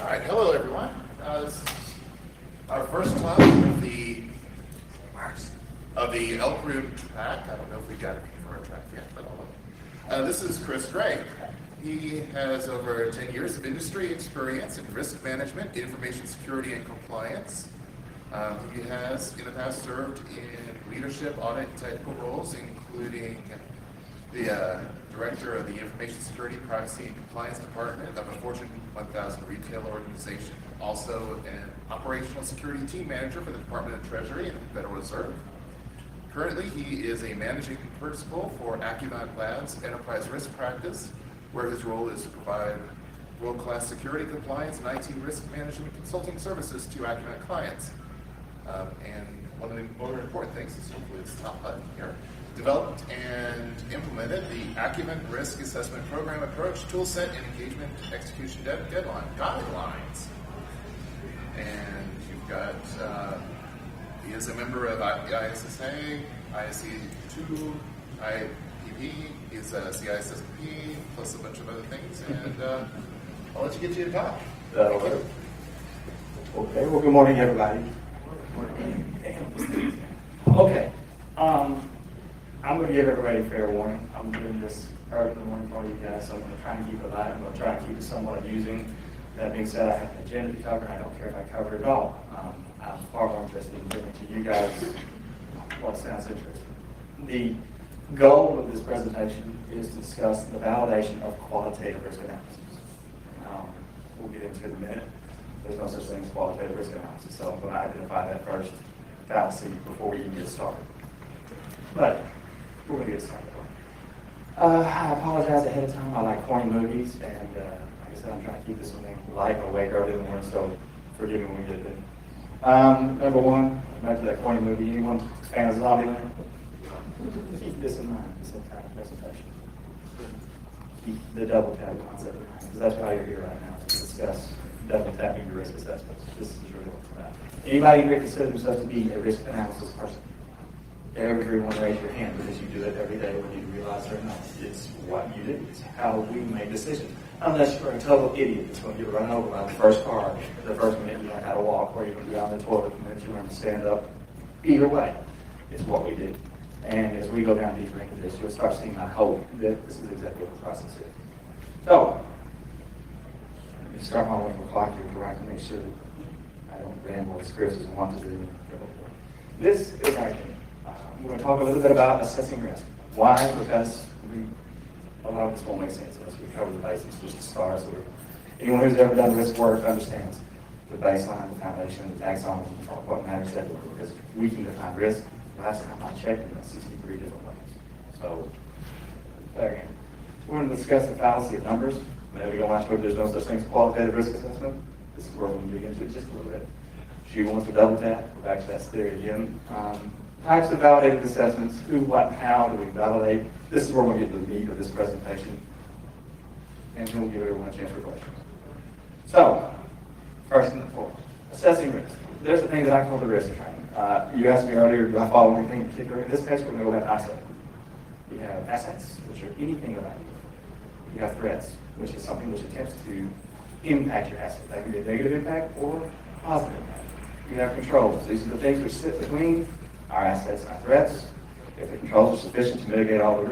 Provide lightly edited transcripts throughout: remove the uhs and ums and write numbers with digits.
All right, hello everyone. This is our first talk of the Elk Root track. I don't know if we got it for a track yet, but this is Chris Gray. He has over 10 years of industry experience in risk management, information security, and compliance. He has in the past served in leadership, audit, and technical roles, including the Director of the Information Security, Privacy, and Compliance Department of a Fortune 1000 retail organization. Also an Operational Security Team Manager for the Department of Treasury and the Federal Reserve. Currently, he is a Managing Principal for Acumen Labs Enterprise Risk Practice, where his role is to provide world-class security, compliance, and IT risk management consulting services to Acumen clients. And one of the more important things is hopefully this top button here. Developed and implemented the Acumen Risk Assessment Program Approach, Toolset, and Engagement Execution Deadline Guidelines. And you've got, he is a member of ISSA, ISE2, IPP, he's a CISSP, plus a bunch of other things, and I'll let you get to your talk. Okay, well, good morning, everybody. Okay. I'm going to give everybody a fair warning. I'm doing this early in the morning for you guys, so I'm going to try and keep it light. I'm going to try and keep it somewhat amusing. That being said, I have an agenda to cover. I don't care if I cover it all. I'm far more interested in giving to you guys what sounds interesting. The goal of this presentation is to discuss the validation of qualitative risk analysis. We'll get into it in a minute. There's no such thing as qualitative risk analysis, so I'm going to identify that first fallacy before we even get started. But we're going to get started. I apologize ahead of time. I like corny movies, and like I said, I'm trying to keep this one light and awake early in the morning, so forgive me when we get there. Number one, back to that corny movie. Anyone fan of Zombieland? Keep this in mind, this entire presentation. Keep the double tap concept in mind, because that's why you're here right now, to discuss double tapping your risk assessments. This is really what it's about. Anybody here consider themselves to be a risk analysis person? Everyone raise your hand because you do it every day whether you realize it or not. It's what you do. It's how we make decisions. Unless you're a total idiot that's going to get run over by the first car, the first minute you learn how to walk, or you're going to be on the toilet the minute you learn to stand up. Either way, it's what we do. And as we go down deeper into this, you'll start seeing, I hope, that this is exactly what the process is. So, let me start my way from clock here where I can make sure that I don't ramble as Chris as want to do. This is our game. We're going to talk a little bit about assessing risk. Why? Because a lot of this won't make sense unless we cover the basics, just to start. So anyone who's ever done risk work understands the baseline, the foundation, the taxonomy, what matters everywhere. Because we can define risk. Last time I checked, in 63 different ways. So, again, we're going to discuss the fallacy of numbers. Maybe you don't want to there's no such thing as qualitative risk assessment. This is where we're going to dig into it just a little bit. She wants to double tap. We're back to that theory again. Types of validated assessments, who, what, and how do we validate? This is where we'll get to the meat of this presentation. And then we'll give everyone a chance for questions. So, first and foremost, assessing risk. There's a thing that I call the risk training. You asked me earlier, do I follow anything in particular? In this case, we're going to go about assets. You have assets, which are anything about you. You have threats, which is something which attempts to impact your asset. That can be a negative impact or positive impact. You have controls. These are the things which sit between our assets and our threats. If the controls are sufficient to mitigate all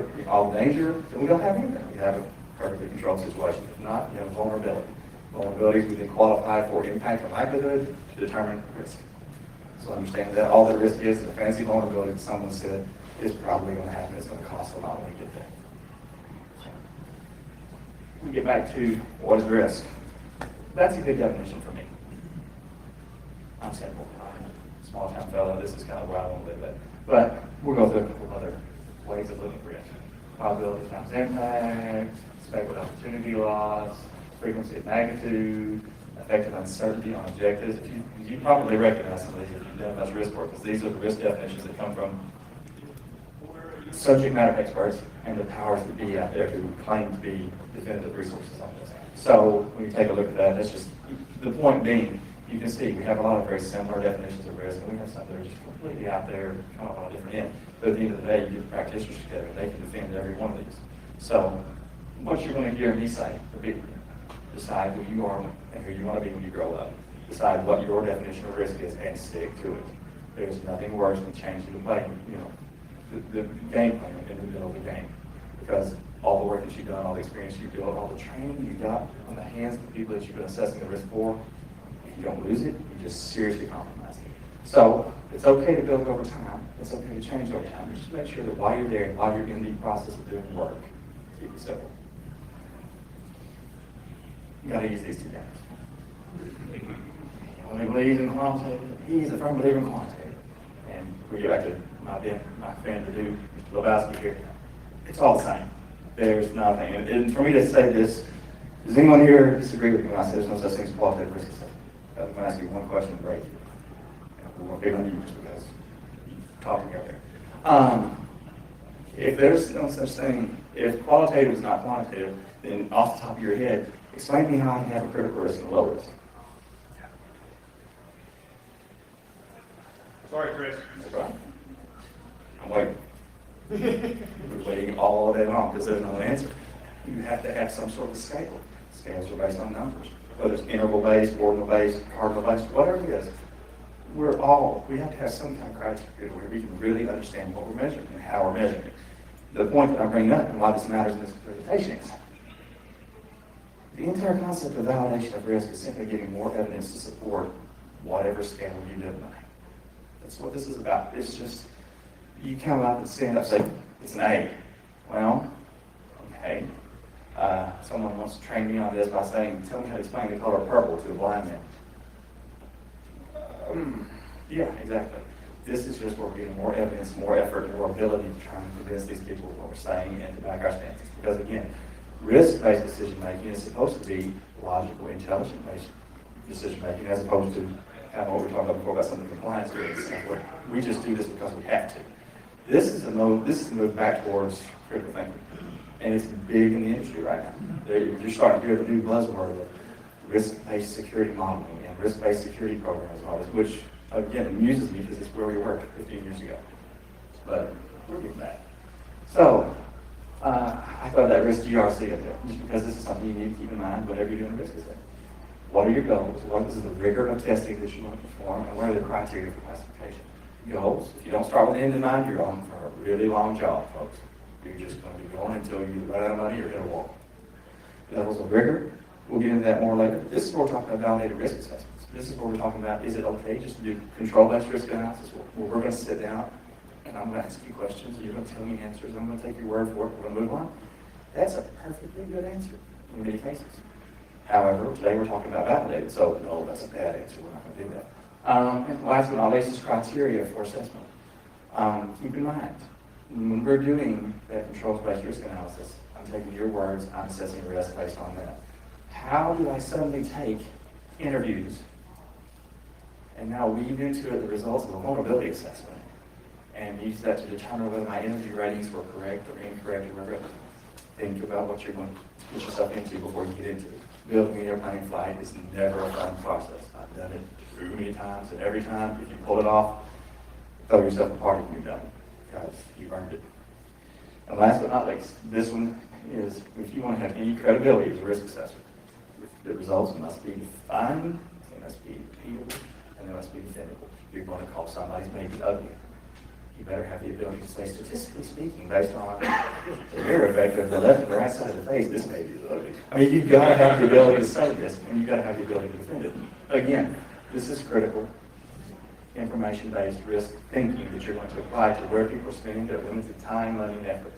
the danger, then we don't have anything. We have a perfectly controlled situation. If not, you have vulnerability. Vulnerabilities we then qualify for impact or likelihood to determine risk. So understand that all the risk is a fancy vulnerability that someone said is probably going to happen. It's going to cost a lot when we get there. We get back to what is risk. That's a good definition for me. I'm simple. Small town fellow, this is kind of where I want to live at. But we'll go through a couple other ways of looking for risk. Probability times impact, expected opportunity loss, frequency of magnitude, effective uncertainty on objectives. You probably recognize some of these if you've done much risk work, because these are the risk definitions that come from subject matter experts and the powers that be out there who claim to be definitive resources on this. So when you take a look at that, that's just the point being. You can see we have a lot of very similar definitions of risk, and we have some that are just completely out there, kind of on a different end. But at the end of the day, you get practitioners together, they can defend every one of these. So what you're going to hear me say, the big Decide who you are and who you want to be when you grow up. Decide what your definition of risk is and stick to it. There's nothing worse than changing the play, the game plan in the middle of the game. Because all the work that you've done, all the experience you built, all the training you got on the hands of the people that you've been assessing the risk for, if you don't lose it, you just seriously compromise it. So it's okay to build over time. It's okay to change over time. Just make sure that while you're there and while you're in the process of doing work, keep it simple. You gotta use these two guys. He only believes in quantitative. He's a firm believer in quantitative. And we get back to my friend to do Lebowski here. It's all the same. There's nothing. And for me to say this, does anyone here disagree with me when I say there's no such thing as qualitative risk assessment? I'm going to ask you one question and break you. We won't big on you just because you're talking out there. If there's no such thing, if qualitative is not quantitative, then off the top of your head, explain to me how I can have a critical risk and a low risk. Sorry, Chris. That's right. I'm waiting. We're waiting all day long because there's no answer. You have to have some sort of scale. Scales are based on numbers. Whether it's interval-based, ordinal-based, cardinal-based, whatever it is. We have to have some kind of criteria where we can really understand what we're measuring and how we're measuring it. The point that I'm bringing up and why this matters in this presentation is the entire concept of validation of risk is simply getting more evidence to support whatever scale you live by. That's what this is about. It's just, you come up and stand up and say, it's an A. Well, okay. Someone wants to train me on this by saying, tell me how to explain the color purple to a blind man. Yeah, exactly. This is just where we're getting more evidence, more effort, more ability to try and convince these people what we're saying and to back our stances. Because again, risk-based decision-making is supposed to be logical, intelligent-based decision-making as opposed to kind of what we were talking about before about some of the compliance risks. We just do this because we have to. This is the move back towards critical thinking. And it's big in the industry right now. You're starting to hear the new buzzword of risk-based security modeling and risk-based security programs and all this, which, again, amuses me because it's where we were 15 years ago. But we're getting back. So, I thought that risk GRC up there, just because this is something you need to keep in mind whenever you're doing a risk assessment. What are your goals? What is the rigor of testing that you want to perform? And what are the criteria for classification? Goals. If you don't start with the end in mind, you're on for a really long job, folks. You're just going to be going until you run out of money or hit a wall. Levels of rigor. We'll get into that more later. This is where we're talking about validated risk assessments. This is where we're talking about, is it okay just to do control-based risk analysis? Well, we're going to sit down and I'm going to ask you questions. You're going to tell me answers. I'm going to take your word for it. We're going to move on. That's a perfectly good answer in many cases. However, today we're talking about validated, so no, that's a bad answer. We're not going to do that. And last but not least is criteria for assessment. Keep in mind, when we're doing that controls-based risk analysis, I'm taking your words, I'm assessing risk based on that. How do I suddenly take interviews and now weave into it the results of a vulnerability assessment and use that to determine whether my interview ratings were correct or incorrect or whatever? Think about what you're going to get yourself into before you get into it. Building an airplane flight is never a fun process. I've done it too many times, and every time, if you pull it off, throw yourself a party when you're done, because you've earned it. And last but not least, this one is, if you want to have any credibility as a risk assessor, the results must be defined, they must be repeatable, and they must be defendable. You're going to call somebody's baby ugly. You better have the ability to say, statistically speaking, based on the mirror effect of the left and the right side of the face, this baby is ugly. I mean, you've got to have the ability to say this, and you've got to have the ability to defend it. Again, this is critical information-based risk thinking that you're going to apply to where people are spending their limited time, money, and effort.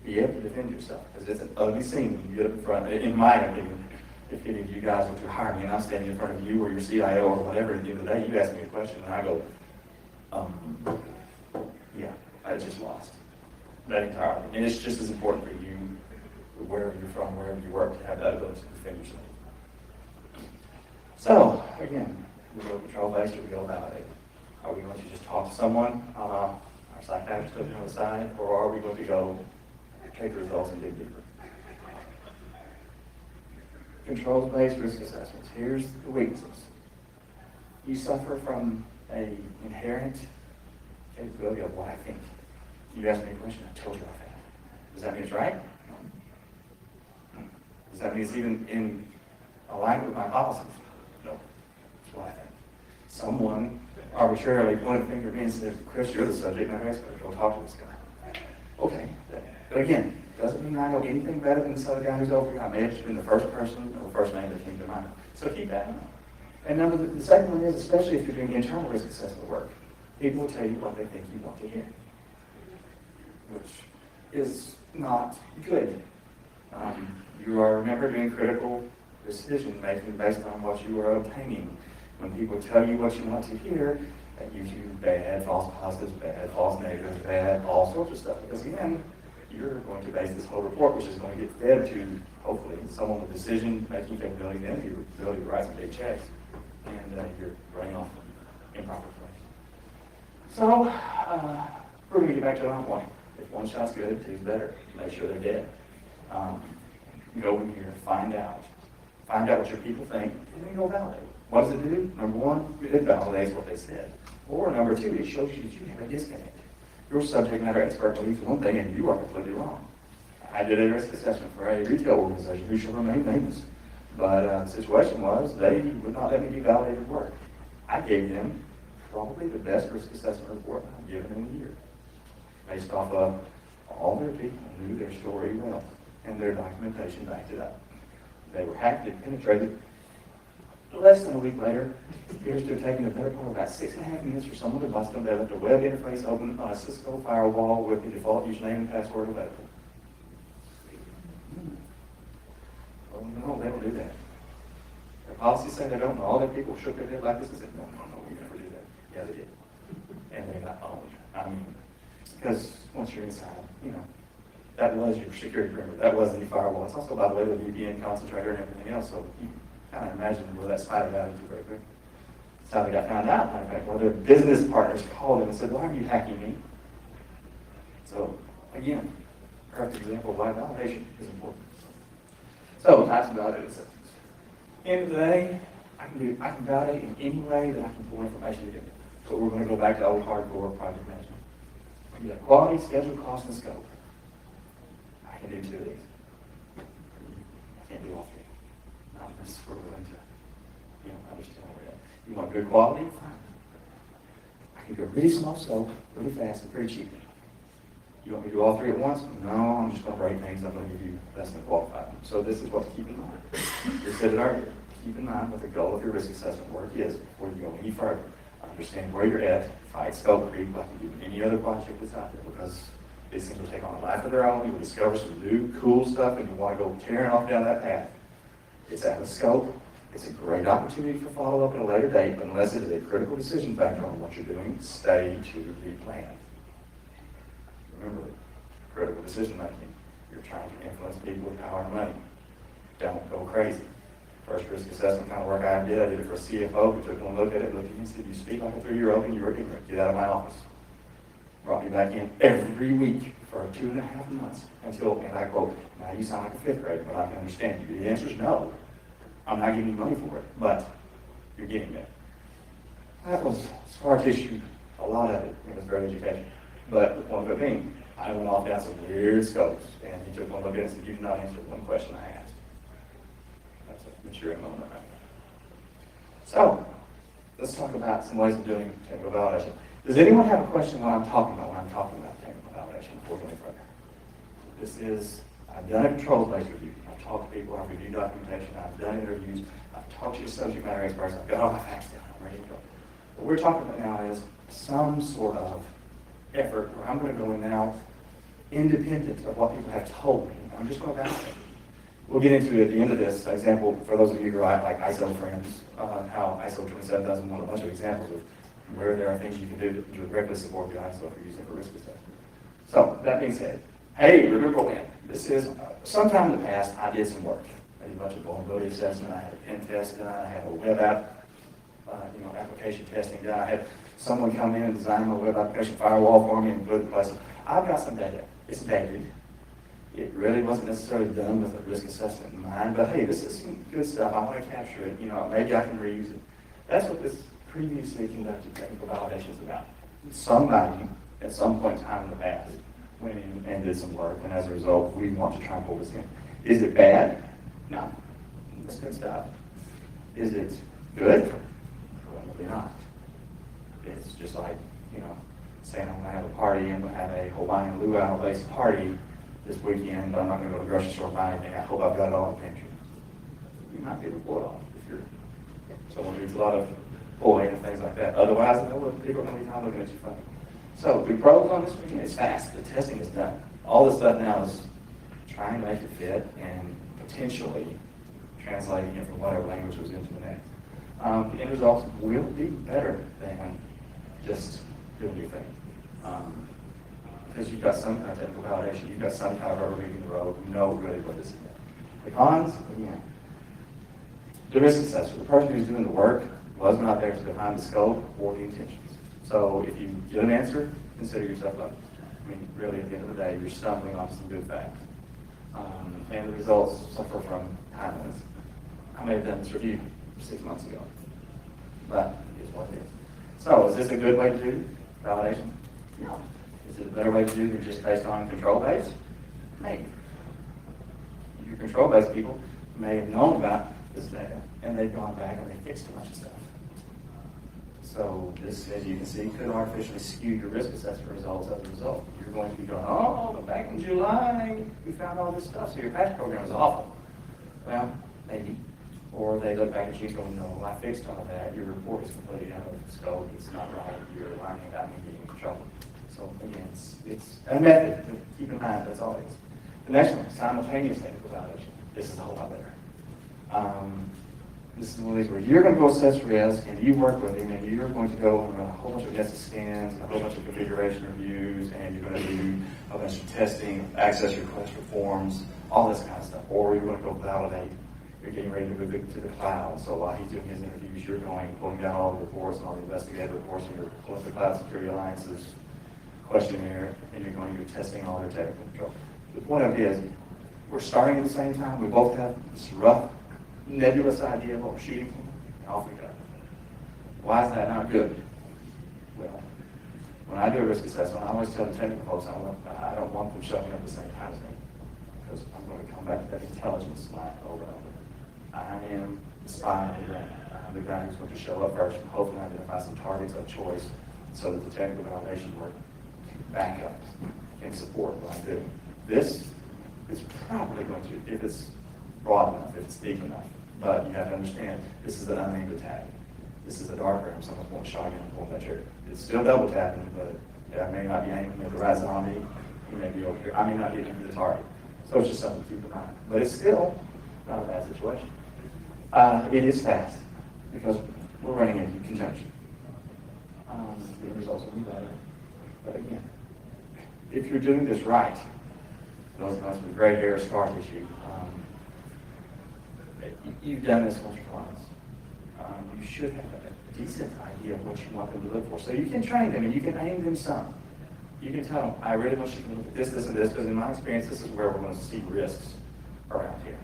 Be able to defend yourself, because it's an ugly scene when you get up in front, in my opinion. If any of you guys were to hire me and I'm standing in front of you or your CIO or whatever, at the end of the day, you ask me a question and I go, yeah, I just lost that entirely. And it's just as important for you, wherever you're from, wherever you work, to have that ability to defend yourself. So, again, we go control-based or we go validated. Are we going to just talk to someone, our psychiatrist looking on the side, or are we going to go take the results and dig deeper? Controls-based risk assessments. Here's the weaknesses. You suffer from an inherent capability of what I think. You asked me a question, I told you I think. Does that mean it's right? No. Does that mean it's even in alignment with my policies? No. That's what I think. Someone arbitrarily pointed a finger at me and said, Chris, you're the subject matter expert, go talk to this guy. Okay, but again, doesn't mean I know anything better than this other guy who's over here. I may have just been the first person or the first name that came to mind. So keep that in mind. And the second one is, especially if you're doing internal risk assessment work, people will tell you what they think you want to hear, which is not good. You are, remember, doing critical decision making based on what you are obtaining. When people tell you what you want to hear, that gives you bad false positives, bad false negatives, bad all sorts of stuff. Because again, you're going to base this whole report, which is going to get fed to, hopefully, someone with decision-making capability, then your ability to write some big checks, and you're running off improper place. So, we're going to get back to our point. If one shot's good, two's better. Make sure they're dead. Go in here, find out what your people think, and then go validate. What does it do? Number one, it validates what they said. Or number two, it shows you that you have a disconnect. Your subject matter expert believes one thing and you are completely wrong. I did a risk assessment for a retail organization who shall remain nameless. But the situation was they would not let me do validated work. I gave them probably the best risk assessment report I've given in a year. Based off of all their people knew their story well and their documentation backed it up. They were hacked and penetrated. Less than a week later, it appears to have taken a better part of about 6.5 minutes for someone to bust them. They left a web interface open on a Cisco firewall with the default username and password available. Well, no, they don't do that. Their policies say they don't, and all their people shook their head like this and said, no, we never do that. Yeah, they did. And they got owned. I mean, because once you're inside, that was your security perimeter. That was the firewall. It's also, by the way, the VPN concentrator and everything else. So you kind of imagine where that spider got into very quick. That's how they got found out. Matter of fact, one of their business partners called them and said, why are you hacking me? So, again, perfect example of why validation is important. So, types of validated systems. End of the day, I can validate in any way that I can pull information together. So we're going to go back to old hardcore project management. You got quality, schedule, cost, and scope. I can do two of these. I can't do all three. Not unless we're willing to, understand where we're at. You want good quality? Fine. I can go really small scope, really fast, and pretty cheap. You want me to do all three at once? No, I'm just going to rate things. I'm going to give you less than qualified. So this is what to keep in mind. You said it earlier. Keep in mind what the goal of your risk assessment work is before you go any further. Understand where you're at, fight scope creep like you do in any other project that's out there, because these things will take on a life of their own. You will discover some new cool stuff and you want to go tearing off down that path. It's out of scope. It's a great opportunity for follow-up at a later date, but unless it is a critical decision factor on what you're doing, stay to the plan. Remember, critical decision making. You're trying to influence people with power and money. Don't go crazy. First risk assessment kind of work I did it for a CFO who took one look at it, looked at me and said, you speak like a 3-year-old and you were ignorant. Get out of my office. Brought me back in every week for 2.5 months until, and I quote, now you sound like a 5th grader, but I can understand you. The answer is no. I'm not giving you money for it, but you're getting it. That was scar tissue, a lot of it. It was very educational. But one good thing, I went off down some weird scopes, and he took one look at it and said, you did not answer one question I asked. That's a maturing moment right there. So, let's talk about some ways of doing technical validation. Does anyone have a question when I'm talking about technical validation before going further? This is, I've done a controls-based review. I've talked to people, I've reviewed documentation, I've done interviews, I've talked to your subject matter experts, I've got all my facts down, I'm ready to go. What we're talking about now is some sort of effort where I'm going to go in now independent of what people have told me. I'm just going to validate. We'll get into it at the end of this example for those of you who are like ISO friends, how ISO 27001, a bunch of examples of where there are things you can do to directly support the ISO for using for risk assessment. So, that being said, hey, remember when? This is, sometime in the past, I did some work. I did a bunch of vulnerability assessment, I had a pen test done, I had a web app, application testing done. I had someone come in and design my web application firewall for me and put it in place. I've got some data. It's dated. It really wasn't necessarily done with a risk assessment in mind, but hey, this is some good stuff. I want to capture it. Maybe I can reuse it. That's what this previously conducted technical validation is about. Somebody, at some point in time in the past, went in and did some work, and as a result, we want to try and pull this in. Is it bad? No, that's good stuff. Is it good? Probably not. It's just like, saying I'm going to have a party, I'm going to have a Hawaiian luau-based party this weekend, but I'm not going to go to the grocery store and buy anything. I hope I've got it all in the pantry. You might be report off if you're someone who needs a lot of oil and things like that. Otherwise, people are going to be looking at you funny. So the pros on this weekend is fast. The testing is done. All this stuff now is trying to make it fit and potentially translating it from whatever language was into the next. The end results will be better than just doing your thing. Because you've got some kind of technical validation, you've got some kind of rubber meeting the road, you know really what this is. The cons, again, the risk assessor, the person who's doing the work was not there to define the scope or the intentions. So if you get an answer, consider yourself lucky. I mean, really, at the end of the day, you're stumbling on some good facts. And the results suffer from timeliness. I may have done this review 6 months ago, but it is what it is. So is this a good way to do validation? No. Is it a better way to do than just based on control base? Maybe. Your control base people may have known about this data, and they've gone back and they fixed a bunch of stuff. So this, as you can see, could artificially skew your risk assessment results as a result. You're going to be going, oh, but back in July, we found all this stuff, so your patch program is awful. Well, maybe. Or they look back at you and go, no, I fixed all of that. Your report is completely out of scope. It's not right. You're learning about me getting in trouble. So again, it's a method to keep in mind. That's all it is. The next one, simultaneous technical validation. This is a whole lot better. This is one of these where you're going to go assess risk, and you work with him, and you're going to go and run a whole bunch of nested scans, and a whole bunch of configuration reviews, and you're going to do a bunch of testing, access request forms, all this kind of stuff. Or you're going to go validate. You're getting ready to move it to the cloud. So while he's doing his interviews, you're pulling down all the reports and all the investigative reports, and you're pulling the Cloud Security Alliance's questionnaire, and you're testing all their technical control. The point of it is, we're starting at the same time. We both have this rough, nebulous idea of what we're shooting for, and off we go. Why is that not good? Well, when I do a risk assessment, I always tell the technical folks, I don't want them showing up at the same time as me, because I'm going to come back to that intelligence line over and over. I am the spy on the ground. I'm the guy who's going to show up first and hopefully identify some targets of choice so that the technical validation work can back up and support what I'm doing. This is probably going to, if it's broad enough, if it's deep enough, but you have to understand, this is an unaimed attack. This is a dark room, someone's pulling a shotgun and pulling that trigger. It's still double tapping, but I may not be aiming at the right zombie. He may be over here. I may not be aiming at the target. So it's just something to keep in mind. But it's still not a bad situation. It is fast because we're running into conjunction. The results will be better. But again, if you're doing this right, those of us with gray hair, scar tissue, you've done this once or twice. You should have a decent idea of what you want them to look for. So you can train them and you can aim them some. You can tell them, I really want you to look at this, this, and this, because in my experience, this is where we're going to see risks around here.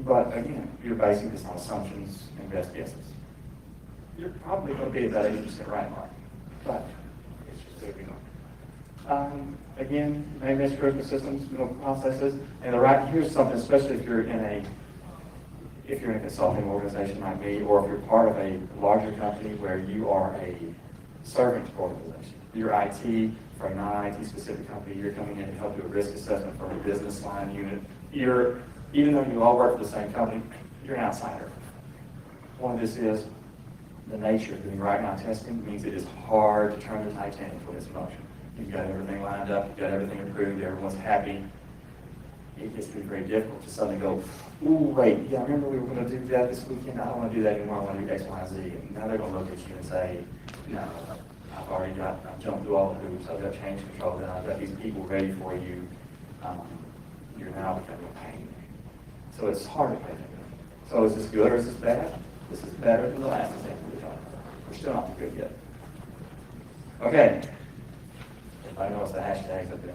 But again, you're basing this on assumptions and best guesses. You're probably going to be about 80% right mark, but it's just there we go. Again, maintenance critical systems, processes, and the right, here's something, especially if you're in a consulting organization like me, or if you're part of a larger company where you are a servant organization. You're IT for a non-IT specific company, you're coming in to help do a risk assessment for a business line unit. Even though you all work for the same company, you're an outsider. One of this is the nature of doing right now testing means it is hard to turn the Titanic when it's in motion. You've got everything lined up, you've got everything approved, everyone's happy. It gets to be very difficult to suddenly go, ooh, wait, yeah, I remember we were going to do that this weekend. I don't want to do that anymore. I want to do X, Y, Z. And now they're going to look at you and say, no, I've jumped through all the hoops. I've got change control done. I've got these people ready for you. You're now becoming a pain. So it's hard to pay attention. So is this good or is this bad? This is better than the last example we talked about. We're still not good yet. Okay. Everybody knows the hashtags up there.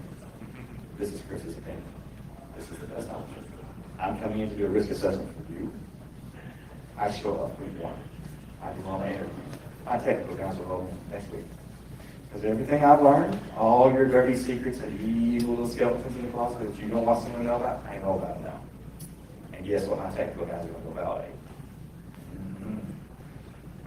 This is Chris's opinion. This is the best option. I'm coming in to do a risk assessment for you. I show up week one. I do all my interviews. My technical guys will roll in next week. Because everything I've learned, all your dirty secrets and evil little skeletons in the closet that you don't want someone to know about, I know about it now. And guess what my technical guys are going to go validate?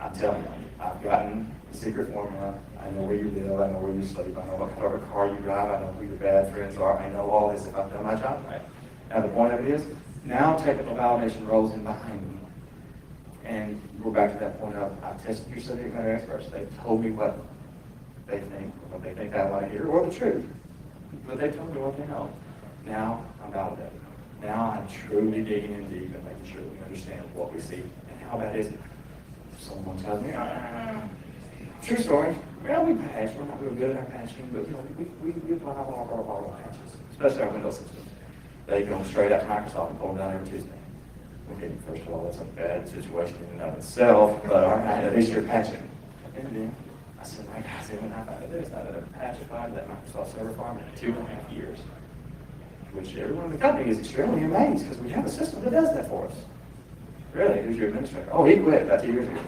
I'm telling you, I've gotten the secret formula. I know where you live, I know where you sleep, I know what kind of a car you drive, I know who your bad friends are, I know all this if I've done my job right. Now the point of it is, now technical validation rolls in behind me. And we're back to that point of, I've tested your subject matter experts. They've told me what they think I want to hear, or the truth. But they told me what they know. Now I'm validated. Now I'm truly digging in deep and making sure that we understand what we see and how bad is it. Someone tells me, true story. Well, we patch. We're not real good at our patching, but you know, we apply all our patches, especially our Windows systems. They go straight out to Microsoft and pull them down every Tuesday. Okay, first of all, that's a bad situation in and of itself, but all right, at least you're patching. And then I said, my guys, when I found there's not a patchified that Microsoft server farm in 2.5 years, which everyone in the company is extremely amazed because we have a system that does that for us. Really? Who's your administrator? Oh, he quit about 2 years ago.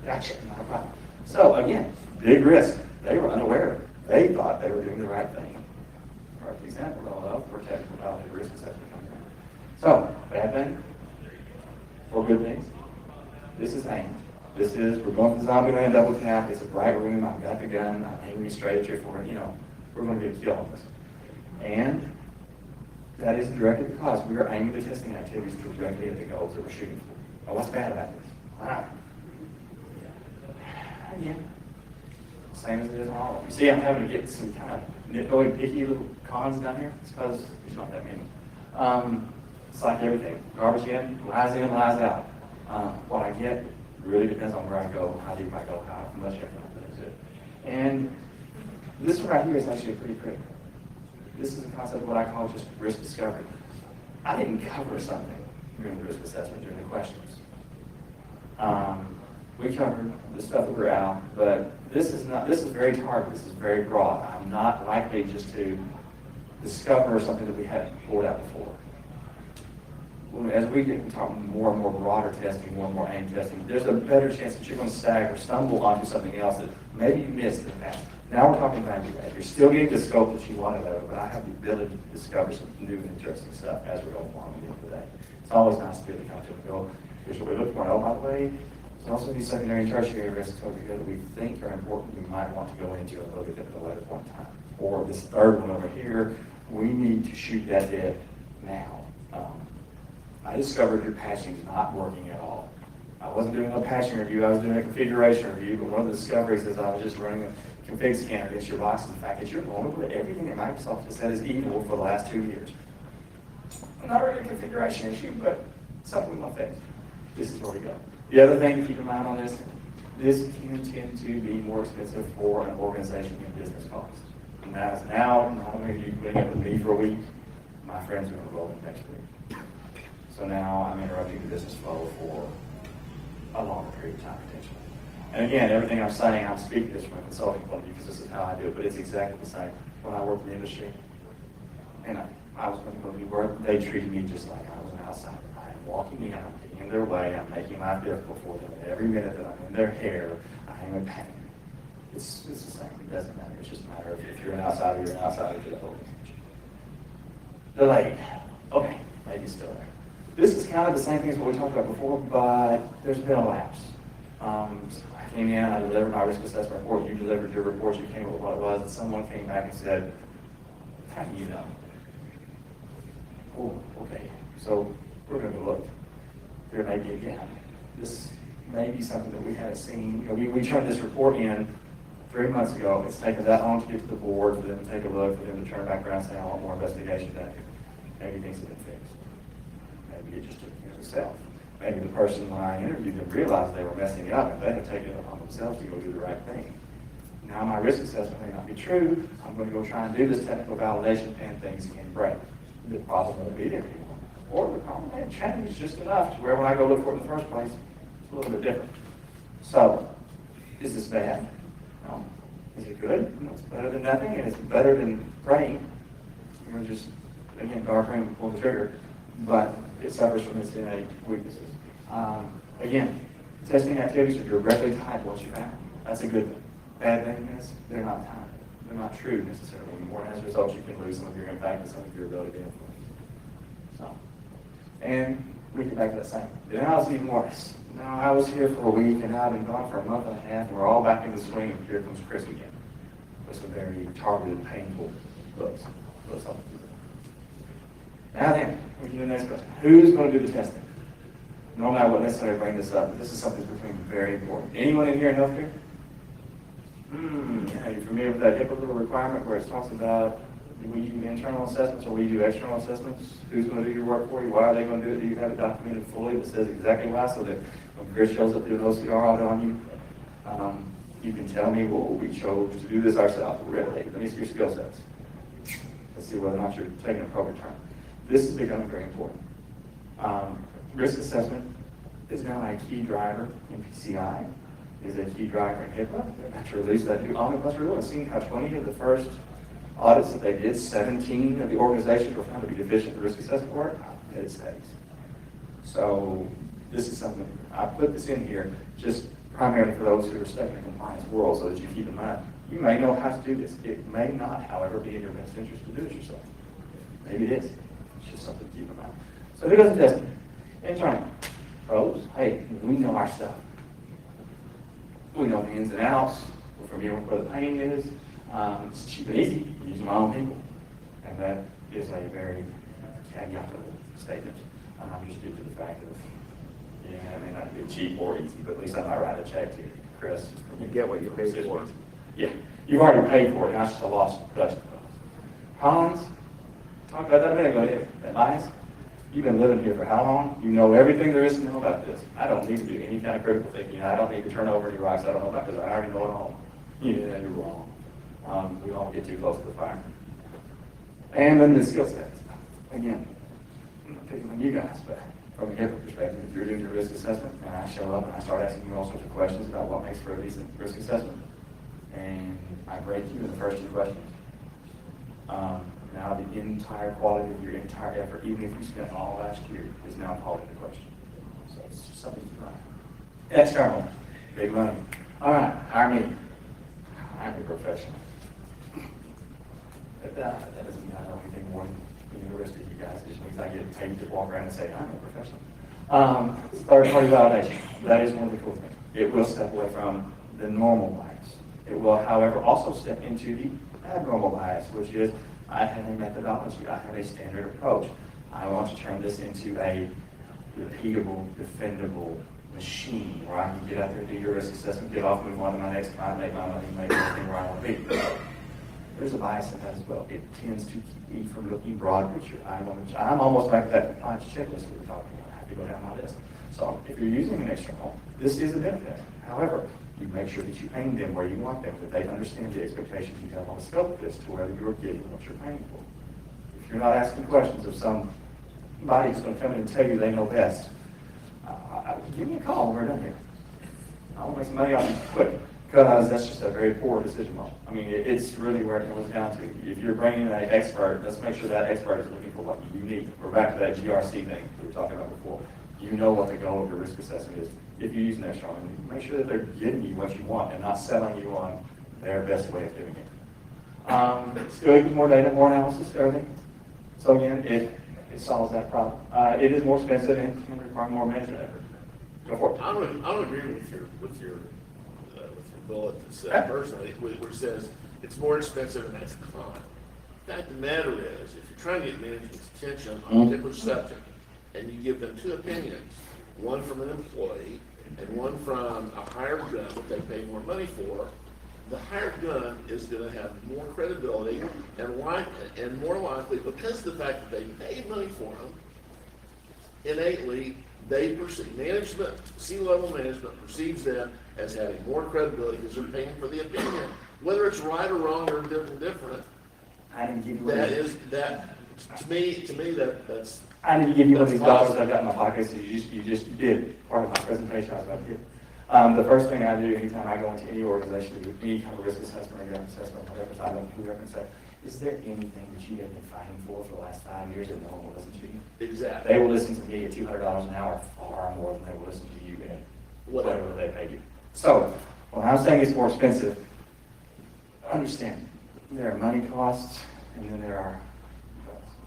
Gotcha, not a problem. So again, big risk. They were unaware of it. They thought they were doing the right thing. Perfect example of protecting about the risk assessment. So, bad thing or good things. This is aim. This is, we're going for the zombie land double tap. It's a bright room. I've got the gun. I'm aiming you straight at your forehead. You know, we're going to get a kill on this. And that is directly because we are aiming the testing activities directly at the goals that we're shooting for. Now, what's bad about this? Again, same as it is in all of them. You see, I'm having to get some kind of nitpicky picky little cons down here. It's because there's not that many. It's like everything. Garbage in, lies out. What I get really depends on where I go, how deep I go, how much effort I put into it. And this one right here is actually pretty critical. This is a concept of what I call just risk discovery. I didn't cover something during the risk assessment, during the questions. We covered the stuff that we're out, but this is very targeted, this is very broad. I'm not likely just to discover something that we hadn't pulled out before. As we get to talk more and more broader testing, more and more aim testing, there's a better chance that you're going to stag or stumble onto something else that maybe you missed in the past. Now we're talking value add. You're still getting the scope that you wanted of it, but I have the ability to discover some new and interesting stuff as we go along with it today. It's always nice to be able to come to and go, here's what we look for. Oh, by the way, there's also these secondary and tertiary risks over here that we think are important we might want to go into a little bit at a later point in time. Or this third one over here, we need to shoot that dead now. I discovered your patching is not working at all. I wasn't doing a patching review, I was doing a configuration review, but one of the discoveries is I was just running a config scanner against your box. The fact that you're vulnerable to everything that Microsoft has said is evil for the last 2 years. Not really a configuration issue, but something we want to fix. This is where we go. The other thing to keep in mind on this can tend to be more expensive for an organization in business costs. And that is now, not only are you putting up with me for a week, my friends are going to roll in next week. So now I'm interrupting the business flow for a longer period of time potentially. And again, everything I'm saying, I'm speaking this from a consulting point of view because this is how I do it, but it's exactly the same. When I worked in the industry, and I was going to go to work, they treated me just like I was an outsider. I'm walking in, I'm getting in their way, I'm making life difficult for them. Every minute that I'm in their hair, I am a pain. It's the same. It doesn't matter. It's just a matter of if you're an outsider, you're an outsider to the whole thing. Delayed. Okay, maybe still there. This is kind of the same thing as what we talked about before, but there's been a lapse. I came in, I delivered my risk assessment report, you delivered your report, you came up with what it was, and someone came back and said, how do you know? Oh, okay. So we're going to look. There may be a gap. This may be something that we haven't seen. You know, we turned this report in 3 months ago. It's taken that long to get to the board, for them to take a look, for them to turn back around and say, I want more investigation done. Maybe things have been fixed. Maybe it just took care of itself. Maybe the person when I interviewed them realized they were messing it up and they had taken it upon themselves to go do the right thing. Now my risk assessment may not be true. I'm going to go try and do this technical validation and things can break. The problem won't be there anymore. Or the problem may have changed just enough to where when I go look for it in the first place, it's a little bit different. So, is this bad? No. Is it good? No, it's better than nothing, and it's better than praying. We're just, again, dark room, pull the trigger. But it suffers from its innate weaknesses. Again, testing activities are directly tied to what you found. That's a good thing. Bad thing is they're not tied. They're not true necessarily anymore. As a result, you can lose some of your impact and some of your ability to influence. So, and we get back to that same. Then I was even worse. Now I was here for a week and I've been gone for a month and a half and we're all back in the swing and here comes Chris again. With some very targeted, painful looks. Now then, we do the next question. Who's going to do the testing? Normally I wouldn't necessarily bring this up, but this is something that's becoming very important. Anyone in here in healthcare? Are you familiar with that HIPAA little requirement where it talks about we do internal assessments or we do external assessments? Who's going to do your work for you? Why are they going to do it? Do you have it documented fully that says exactly why, so that when Chris shows up to do an OCR audit on you, you can tell me, well, we chose to do this ourselves. Really? Let me see your skill sets. Let's see whether or not you're taking a proper turn. This is becoming very important. Risk assessment is now a key driver in PCI, is a key driver in HIPAA. They're about to release that new omnibus rule and seeing how 20 of the first audits that they did, 17 of the organizations were found to be deficient in risk assessment work. It stays. So this is something, I put this in here just primarily for those who are stuck in the compliance world so that you keep in mind. You may know how to do this. It may not, however, be in your best interest to do it yourself. Maybe it is. It's just something to keep in mind. So who doesn't test it? Internally. Pros, hey, we know our stuff. We know the ins and outs. We're familiar with where the pain is. It's cheap and easy. Use my own people. And that is a very caveat statement. Just due to the fact of, yeah, it may not be cheap or easy, but at least I might write a check to Chris. You get what you pay for. Yeah, you've already paid for it, not just a lost production cost. Hans, talk about that a minute ago. That bias. You've been living here for how long? You know everything there is to know about this. I don't need to do any kind of critical thinking. I don't need to turn over any rocks I don't know about because I already know it all. Yeah, you're wrong. We don't get too close to the fire. And then the skill sets. Again, I'm not picking on you guys, but from a HIPAA perspective, if you're doing your risk assessment and I show up and I start asking you all sorts of questions about what makes for a decent risk assessment, and I grade you in the first two questions, now the entire quality of your entire effort, even if you spent all last year, is now called into question. So it's just something to try. External, big money. All right, hire me. I'm a professional. But that doesn't mean I know anything more than the rest of you guys. It just means I get paid to walk around and say, I'm a professional. Third-party validation. That is one of the cool things. It will step away from the normal bias. It will, however, also step into the abnormal bias, which is I have a methodology, I have a standard approach. I want to turn this into a repeatable, defendable machine where I can get out there, do your risk assessment, get off, move on to my next client, make my money, make everything where I want to be. There's a bias in that as well. It tends to keep me from looking broad picture. I'm almost like that compliance checklist we were talking about. I have to go down my list. So if you're using an external, this is a benefit. However, you make sure that you aim them where you want them, that they understand the expectations you have on the scope of this to whether you're getting what you're paying for. If you're not asking questions of somebody who's going to come in and tell you they know best, give me a call when we're done here. I want to make some money off you quick, because that's just a very poor decision model. I mean, it's really where it comes down to. If you're bringing in an expert, let's make sure that expert is looking for what you need. We're back to that GRC thing we were talking about before. You know what the goal of your risk assessment is. If you use an external, make sure that they're giving you what you want and not selling you on their best way of doing it. Still equals more data, more analysis, everything. So again, it solves that problem. It is more expensive and can require more management effort. Go for it. I don't agree with your bullet that said personally, which says it's more expensive and that's a con. The fact of the matter is, if you're trying to get management's attention on a particular subject, and you give them two opinions, one from an employee and one from a hired gun that they pay more money for, the hired gun is going to have more credibility and more likely, because of the fact that they paid money for them, innately, they perceive, management, C-level management perceives them as having more credibility because they're paying for the opinion. Whether it's right or wrong or different, I didn't give you to me, that's. I need to give you one of these dollars I've got in my pocket, so you just did part of my presentation I was about to give. The first thing I do anytime I go into any organization, do any kind of risk assessment or gap assessment, whatever, I don't whoever and say, is there anything that you have been fighting for the last 5 years that no one will listen to you? Exactly. They will listen to me at $200 an hour far more than they will listen to you at whatever they pay you. So, when I'm saying it's more expensive, understand there are money costs and then there are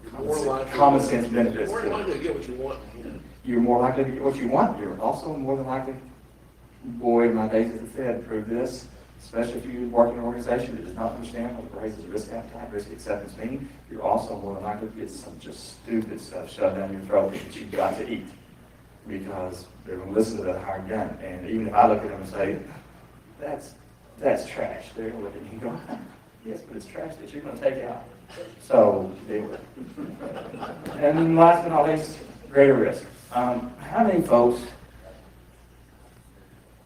You're more likely. Common sense benefits. You're more likely to get what you want in the end. You're more likely to get what you want. You're also more than likely, boy, my days at the Fed prove this, especially if you work in an organization that does not understand what raises risk appetite, risk acceptance mean, you're also more than likely to get some just stupid stuff shoved down your throat that you've got to eat. Because they're going to listen to that hard gun. And even if I look at them and say, that's trash, they're going to look at me and go, yes, but it's trash that you're going to take out. So, deal with it. And then last but not least, greater risk. How many folks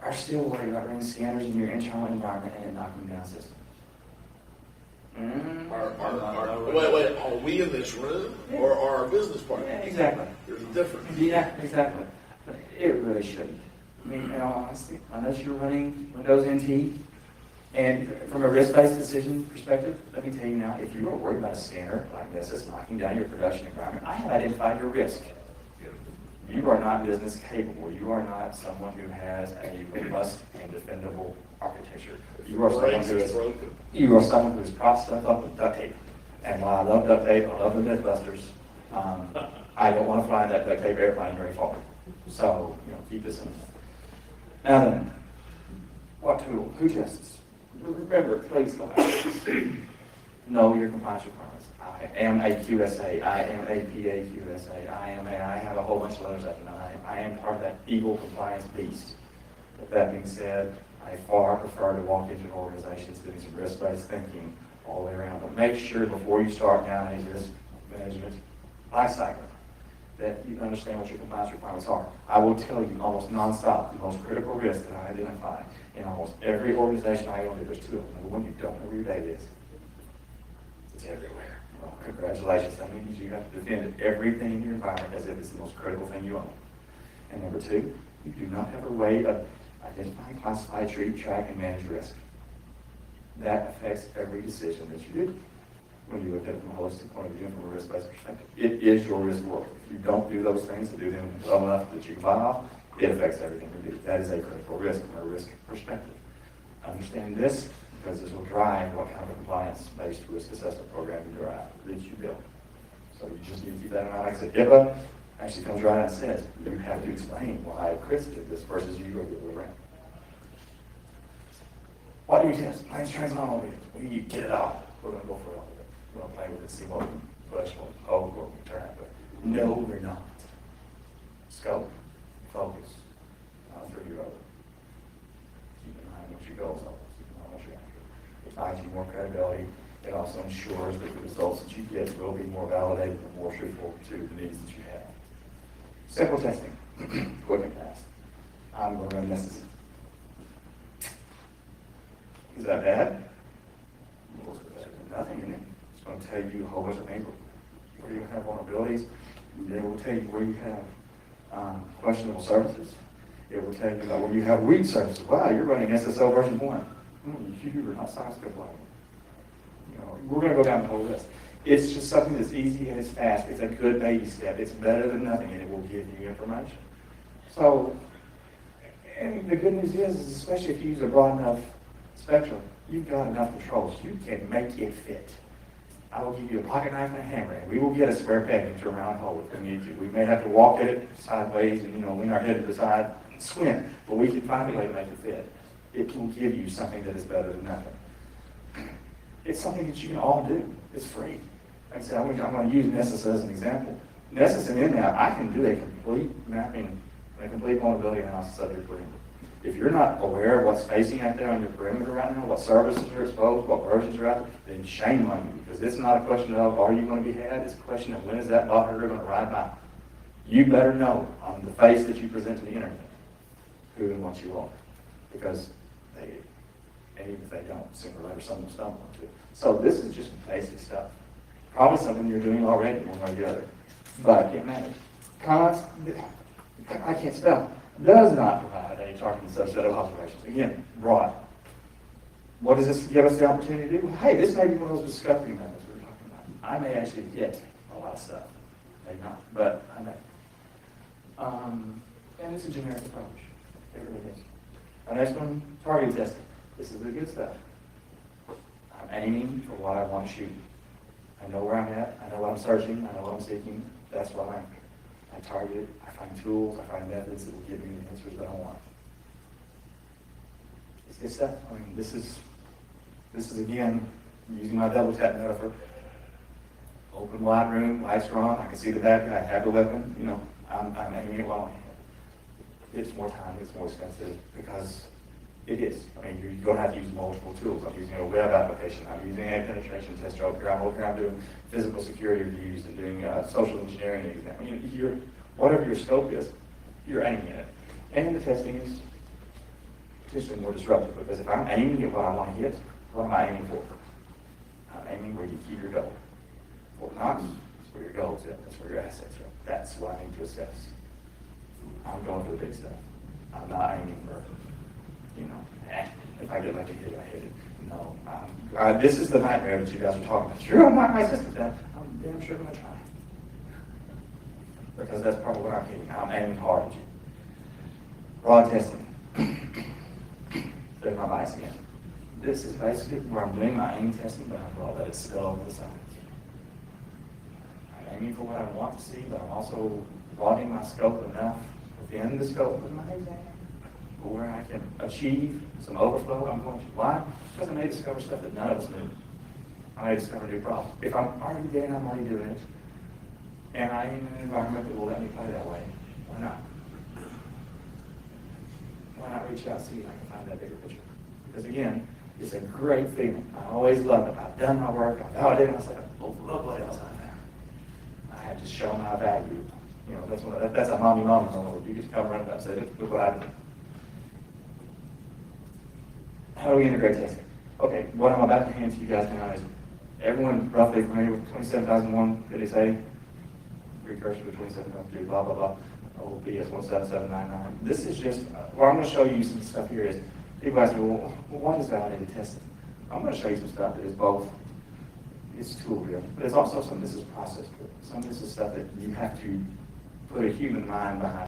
are still worried about running scanners in your internal environment and knocking down systems? Wait, are we in this room or are our business partners? Yeah, exactly. There's a difference. Yeah, exactly. But it really shouldn't. I mean, in all honesty, unless you're running Windows NT, and from a risk-based decision perspective, let me tell you now, if you are worried about a scanner like this that's knocking down your production environment, I have identified your risk. You are not business capable. You are not someone who has a robust and defendable architecture. You are someone who is propped stuff up with duct tape. And while I love duct tape, I love the Mythbusters, I don't want to fly in that duct tape airplane very far. So, keep this in mind. Now then, what tool? Who tests? Remember, please go back. Know your compliance requirements. I am a QSA. I am a PA QSA. I have a whole bunch of others at the nine. I am part of that evil compliance beast. With that being said, I far prefer to walk into an organization doing some risk-based thinking all the way around. But make sure before you start down a risk management life cycle that you understand what your compliance requirements are. I will tell you almost nonstop the most critical risks that I identify in almost every organization I own. There's two of them. Number one, you don't know where your data is. It's everywhere. Well, congratulations. That means you have to defend everything in your environment as if it's the most critical thing you own. And number two, you do not have a way of identifying, classify, treat, track, and manage risk. That affects every decision that you do when you look at it from a holistic point of view and from a risk-based perspective. It is your risk world. If you don't do those things and do them well enough that you can buy off, it affects everything you do. That is a critical risk from a risk perspective. Understand this because this will drive what kind of compliance-based risk assessment program you drive that you build. So you just need to keep that in mind. Like I said, HIPAA actually comes right out and says you have to explain why Chris did this versus you go the other way around. Why do we test? Planes, trains, and automobiles. We get it all. We're going to go for it all. We're going to play with it, see what we push, what we hold, what we turn. But no, we're not. Scope, focus, not 3 year old. Keep in mind what your goals are. Keep in mind what you're after. It finds you more credibility. It also ensures that the results that you get will be more validated and more truthful to the needs that you have. Simple testing, quick and fast. I'm going to run this. Is that bad? Nothing in it. It's going to tell you a whole bunch of things where you have vulnerabilities. It will tell you where you have questionable services. It will tell you about where you have weak services. Wow, you're running SSO version 1. You are not SOX compliant. We're going to go down the whole list. It's just something that's easy and it's fast. It's a good baby step. It's better than nothing, and it will give you information. So, and the good news is especially if you use a broad enough spectrum, you've got enough controls. You can make it fit. I will give you a pocket knife and a hammer, and we will get a square peg into a round hole if we need to. We may have to walk at it sideways and lean our head to the side and swim, but we can find a way to make it fit. It will give you something that is better than nothing. It's something that you can all do. It's free. Like I said, I'm going to use Nessus as an example. Nessus and NNAP, I can do a complete mapping, a complete vulnerability analysis of your perimeter. If you're not aware of what's facing out there on your perimeter right now, what services are exposed, what versions are out there, then shame on you. Because it's not a question of are you going to be had, it's a question of when is that bot herder going to ride by. You better know on the face that you present to the internet who and what you are. Because they do. And even if they don't, sooner or later someone will stumble into it. So this is just basic stuff. Probably something you're doing already, one way or the other. But it matters. Cons, I can't spell. Does not provide a targeted subset of observations. Again, broad. What does this give us the opportunity to do? Hey, this may be one of those discovery methods we were talking about. I may actually get a lot of stuff. Maybe not, but I may. And it's a generic approach. It really is. Our next one, targeted testing. This is the good stuff. I'm aiming for what I want to shoot. I know where I'm at, I know what I'm searching, I know what I'm seeking. That's why I target, I find tools, I find methods that will give me the answers that I want. It's good stuff. I mean, this is again, using my double tap metaphor. Open wide room, lights are on, I can see the bad guy, I have the weapon, you know, I'm aiming it while I'm here. It's more time, it's more expensive, because it is. I mean, you're going to have to use multiple tools. I'm using a web application, I'm using a penetration tester over here, I'm doing physical security reviews and doing social engineering exam. I mean, whatever your scope is, you're aiming at it. And the testing is potentially more disruptive, because if I'm aiming at what I want to hit, what am I aiming for? I'm aiming where you keep your goal. Fort Knox, that's where your goals are, that's where your assets are. That's what I need to assess. I'm going for the big stuff. I'm not aiming for, if I get lucky here, I hit it. No. This is the nightmare that you guys are talking about. Sure, I'm not my system. I'm damn sure going to try. Because that's part of what I'm hitting. I'm aiming hard at you. Raw testing. There's my bias again. This is basically where I'm doing my aim testing, but I'm raw, that it's still over the side. I'm aiming for what I want to see, but I'm also broadening my scope enough within the scope of my exam where I can achieve some overflow. I'm going to. Why? Because I may discover stuff that none of us knew. I may discover new problems. If I'm already there and I'm already doing it, and I am in an environment that will let me play that way, why not? Why not reach out and see if I can find that bigger picture? Because again, it's a great feeling. I always love it. I've done my work, I've validated myself. Oh, look what else I found. I have to show my value. You know, that's a mommy moment. You get to come around and say, look what I did. How do we integrate testing? Okay, what I'm about to hand to you guys now is everyone roughly familiar with 27001, did they say? Precursor to 27002, blah, blah, blah. OBS 17799. This is just, well, I'm going to show you some stuff here is, people ask me, well, what is validated testing? I'm going to show you some stuff that is both, it's tool driven, but it's also some of this is process driven. Some of this is stuff that you have to put a human mind behind.